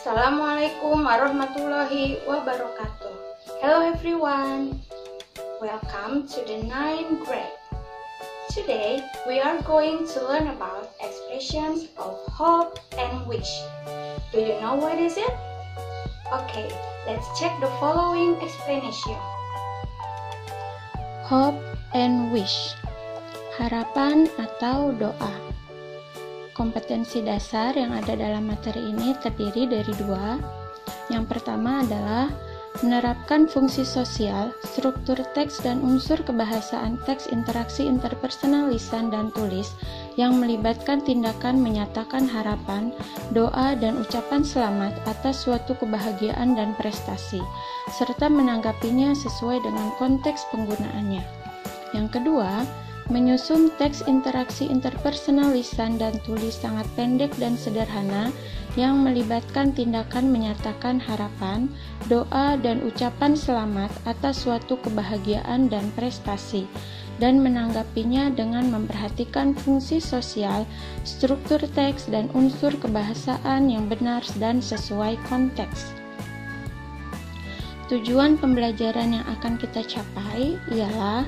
Assalamualaikum warahmatullahi wabarakatuh. Hello everyone. Welcome to the 9th grade. Today we are going to learn about expressions of hope and wish. Do you know what is it? Okay, let's check the following explanation. Hope and wish. Harapan atau doa. Kompetensi dasar yang ada dalam materi ini terdiri dari dua. Yang pertama adalah menerapkan fungsi sosial, struktur teks dan unsur kebahasaan teks interaksi interpersonal lisan dan tulis yang melibatkan tindakan menyatakan harapan, doa dan ucapan selamat atas suatu kebahagiaan dan prestasi, serta menanggapinya sesuai dengan konteks penggunaannya. Yang kedua, menyusun teks interaksi interpersonal lisan dan tulis sangat pendek dan sederhana yang melibatkan tindakan menyatakan harapan, doa, dan ucapan selamat atas suatu kebahagiaan dan prestasi, dan menanggapinya dengan memperhatikan fungsi sosial, struktur teks, dan unsur kebahasaan yang benar dan sesuai konteks. Tujuan pembelajaran yang akan kita capai ialah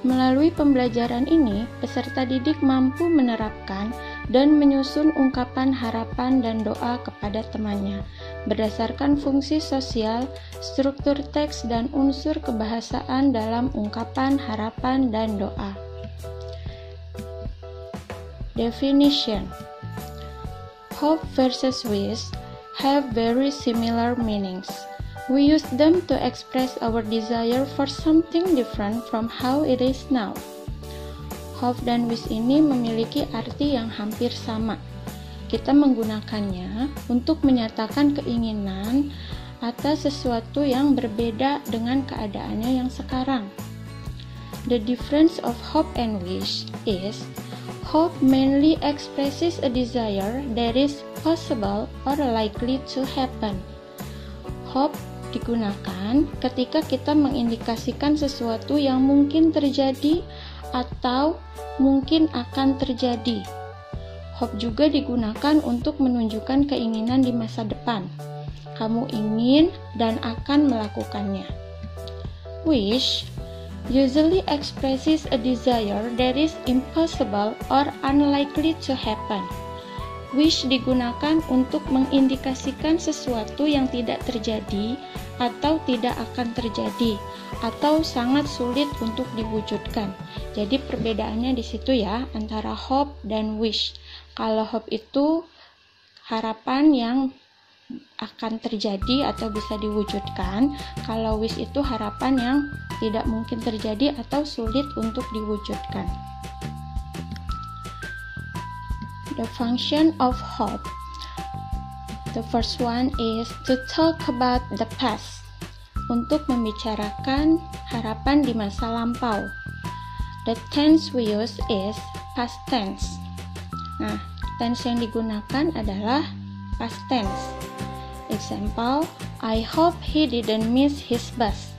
melalui pembelajaran ini, peserta didik mampu menerapkan dan menyusun ungkapan harapan dan doa kepada temannya berdasarkan fungsi sosial, struktur teks, dan unsur kebahasaan dalam ungkapan harapan dan doa. Definition: Hope versus wish have very similar meanings. We use them to express our desire for something different from how it is now. Hope dan wish ini memiliki arti yang hampir sama. Kita menggunakannya untuk menyatakan keinginan atas sesuatu yang berbeda dengan keadaannya yang sekarang. The difference of hope and wish is, hope mainly expresses a desire that is possible or likely to happen. Hope digunakan ketika kita mengindikasikan sesuatu yang mungkin terjadi atau mungkin akan terjadi. Hope juga digunakan untuk menunjukkan keinginan di masa depan. Kamu ingin dan akan melakukannya. Wish usually expresses a desire that is impossible or unlikely to happen. Wish digunakan untuk mengindikasikan sesuatu yang tidak terjadi atau tidak akan terjadi atau sangat sulit untuk diwujudkan. Jadi perbedaannya di situ ya antara hope dan wish. Kalau hope itu harapan yang akan terjadi atau bisa diwujudkan. Kalau wish itu harapan yang tidak mungkin terjadi atau sulit untuk diwujudkan. The function of hope. The first one is to talk about the past. Untuk membicarakan harapan di masa lampau. The tense we use is past tense. Nah, tense yang digunakan adalah past tense. Example, I hope he didn't miss his bus.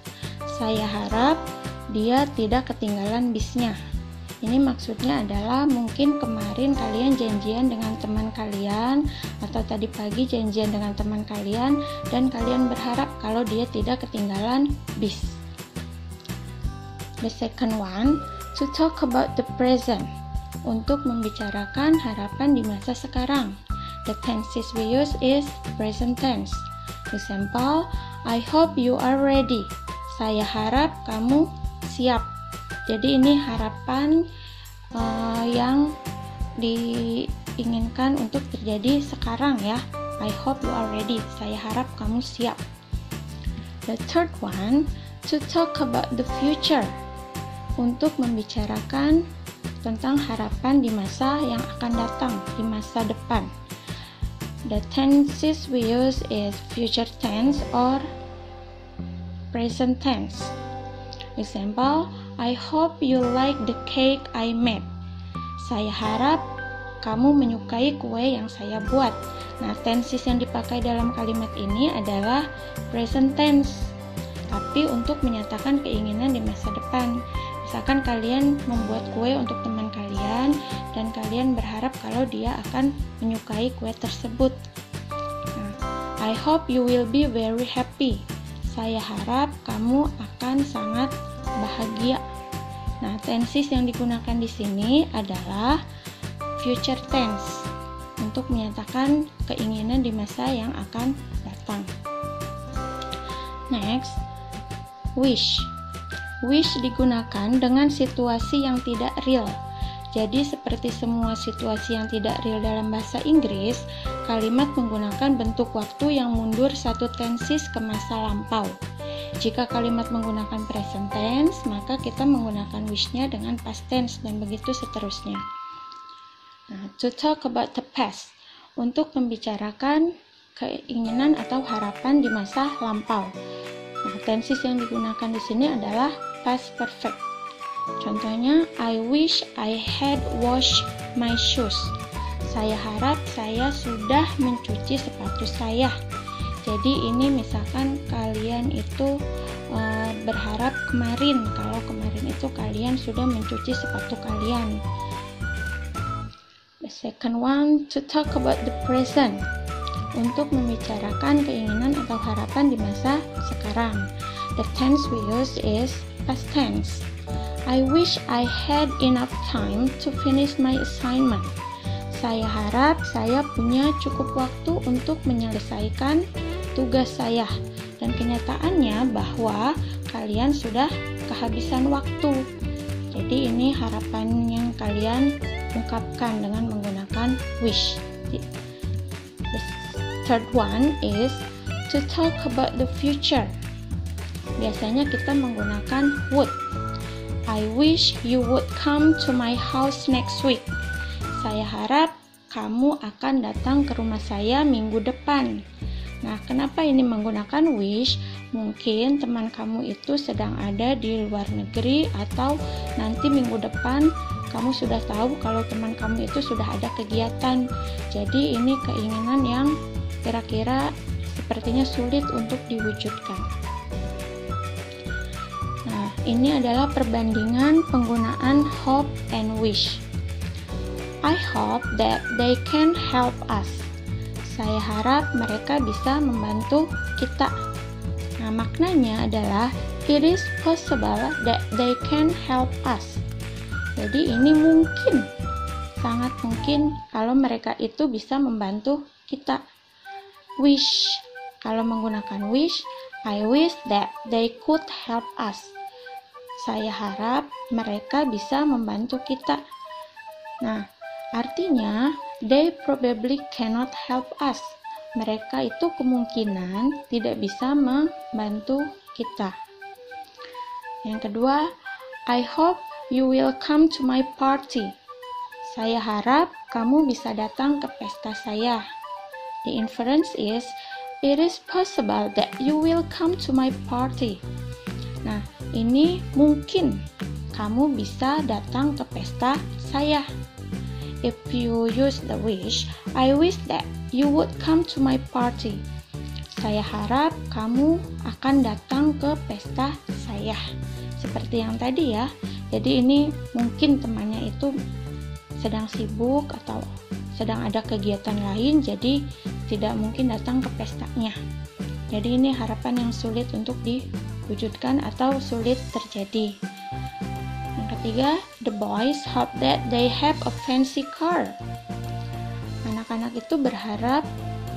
Saya harap dia tidak ketinggalan bisnya. Ini maksudnya adalah mungkin kemarin kalian janjian dengan teman kalian atau tadi pagi janjian dengan teman kalian dan kalian berharap kalau dia tidak ketinggalan bis. The second one, to talk about the present. Untuk membicarakan harapan di masa sekarang. The tenses we use is present tense. Example, I hope you are ready. Saya harap kamu siap. Jadi ini harapan yang diinginkan untuk terjadi sekarang ya. I hope you are ready. Saya harap kamu siap. The third one, to talk about the future. Untuk membicarakan tentang harapan di masa yang akan datang, di masa depan. The tenses we use is future tense or present tense. Example, I hope you like the cake I made. Saya harap kamu menyukai kue yang saya buat. Nah, tenses yang dipakai dalam kalimat ini adalah present tense, tapi untuk menyatakan keinginan di masa depan. Misalkan kalian membuat kue untuk teman kalian dan kalian berharap kalau dia akan menyukai kue tersebut. Nah, I hope you will be very happy. Saya harap kamu akan sangat bahagia. Nah, tenses yang digunakan di sini adalah future tense untuk menyatakan keinginan di masa yang akan datang. Next, wish. Wish digunakan dengan situasi yang tidak real. Jadi seperti semua situasi yang tidak real dalam bahasa Inggris, kalimat menggunakan bentuk waktu yang mundur satu tenses ke masa lampau. Jika kalimat menggunakan present tense, maka kita menggunakan wish-nya dengan past tense dan begitu seterusnya. Nah, to talk about the past, untuk membicarakan keinginan atau harapan di masa lampau. Nah, tenses yang digunakan di sini adalah past perfect. Contohnya, I wish I had washed my shoes. Saya harap saya sudah mencuci sepatu saya. Jadi ini misalkan kalian itu berharap kemarin, kalau kemarin itu kalian sudah mencuci sepatu kalian. The second one, to talk about the present, untuk membicarakan keinginan atau harapan di masa sekarang. The tense we use is past tense. I wish I had enough time to finish my assignment. Saya harap saya punya cukup waktu untuk menyelesaikan tugas saya. Dan kenyataannya bahwa kalian sudah kehabisan waktu. Jadi ini harapan yang kalian ungkapkan dengan menggunakan wish. The third one is to talk about the future. Biasanya kita menggunakan would. I wish you would come to my house next week. Saya harap kamu akan datang ke rumah saya minggu depan. Nah, kenapa ini menggunakan wish? Mungkin teman kamu itu sedang ada di luar negeri, atau nanti minggu depan kamu sudah tahu kalau teman kamu itu sudah ada kegiatan. Jadi ini keinginan yang kira-kira sepertinya sulit untuk diwujudkan. Nah, ini adalah perbandingan penggunaan hope and wish. I hope that they can help us. Saya harap mereka bisa membantu kita. Nah, maknanya adalah it is possible that they can help us. Jadi ini mungkin, sangat mungkin kalau mereka itu bisa membantu kita. Wish, kalau menggunakan wish, I wish that they could help us. Saya harap mereka bisa membantu kita. Nah, artinya they probably cannot help us. Mereka itu kemungkinan tidak bisa membantu kita. Yang kedua, I hope you will come to my party. Saya harap kamu bisa datang ke pesta saya. The inference is, it is possible that you will come to my party. Nah, ini mungkin kamu bisa datang ke pesta saya. If you use the wish, I wish that you would come to my party. Saya harap kamu akan datang ke pesta saya. Seperti yang tadi ya. Jadi ini mungkin temannya itu sedang sibuk atau sedang ada kegiatan lain, jadi tidak mungkin datang ke pestanya. Jadi ini harapan yang sulit untuk diwujudkan atau sulit terjadi. Yang ketiga, the boys hope that they have a fancy car. Anak-anak itu berharap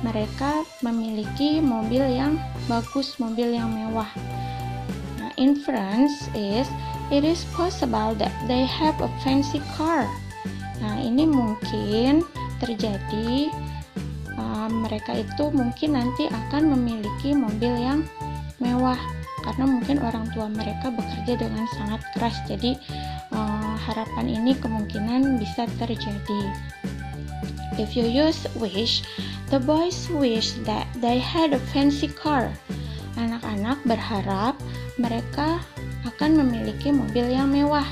mereka memiliki mobil yang bagus, mobil yang mewah. Nah, inference is, it is possible that they have a fancy car. Nah, ini mungkin terjadi, mereka itu mungkin nanti akan memiliki mobil yang mewah karena mungkin orang tua mereka bekerja dengan sangat keras. Jadi harapan ini kemungkinan bisa terjadi. If you use wish, the boys wish that they had a fancy car. Anak-anak berharap mereka akan memiliki mobil yang mewah.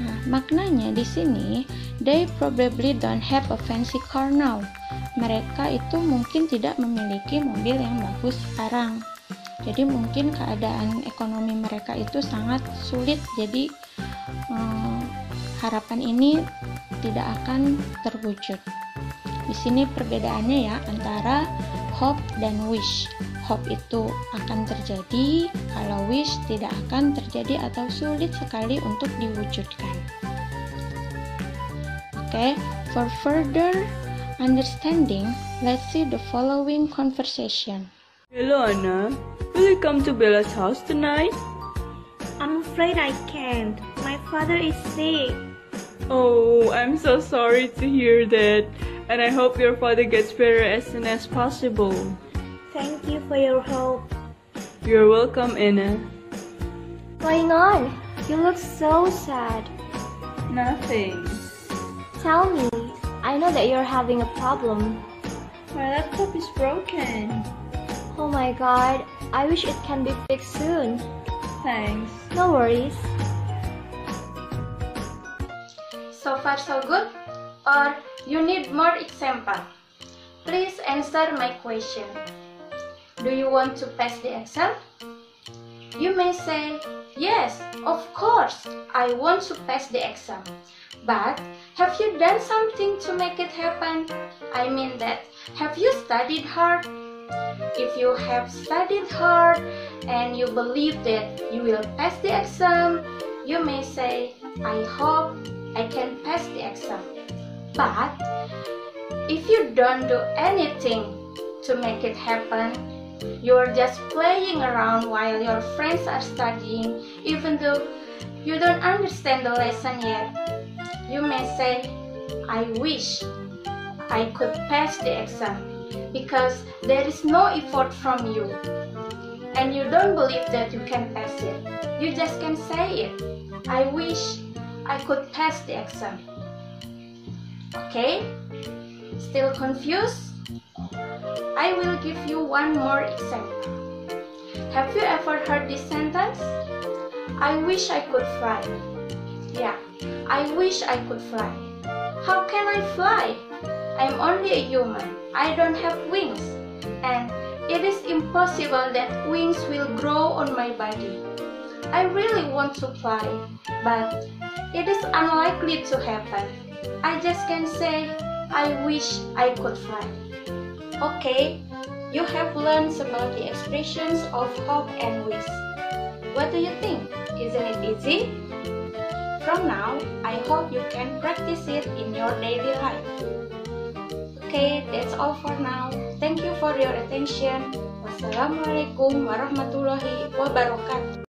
Nah, maknanya di sini, they probably don't have a fancy car now. Mereka itu mungkin tidak memiliki mobil yang bagus sekarang. Jadi mungkin keadaan ekonomi mereka itu sangat sulit. Jadi harapan ini tidak akan terwujud. Di sini perbedaannya ya antara hope dan wish. Hope itu akan terjadi, kalau wish tidak akan terjadi atau sulit sekali untuk diwujudkan. Okay, for further understanding, let's see the following conversation. Hello Anna, will you come to Bella's house tonight? I'm afraid I can't. My father is sick. Oh, I'm so sorry to hear that, and I hope your father gets better as soon as possible. Thank you for your help. You're welcome, Anna. What's going on? You look so sad. Nothing. Tell me. I know that you're having a problem. My laptop is broken. Oh my god. I wish it can be fixed soon. Thanks. No worries. So far so good? Or you need more example? Please answer my question. Do you want to pass the exam? You may say, yes, of course, I want to pass the exam. But have you done something to make it happen? I mean that, have you studied hard? If you have studied hard and you believe that you will pass the exam, you may say, I hope I can pass the exam. But if you don't do anything to make it happen, you're just playing around while your friends are studying, even though you don't understand the lesson yet. You may say, I wish I could pass the exam, because there is no effort from you, and you don't believe that you can pass it. You just can say it. I wish I could pass the exam. Okay? Still confused? I will give you one more example. Have you ever heard this sentence? I wish I could fly. Yeah, I wish I could fly. How can I fly? I'm only a human. I don't have wings. And it is impossible that wings will grow on my body. I really want to fly, but it is unlikely to happen. I just can say, I wish I could fly. Okay, you have learned some of the expressions of hope and wish. What do you think? Isn't it easy? From now, I hope you can practice it in your daily life. Okay, that's all for now. Thank you for your attention. Wassalamualaikum warahmatullahi wabarakatuh.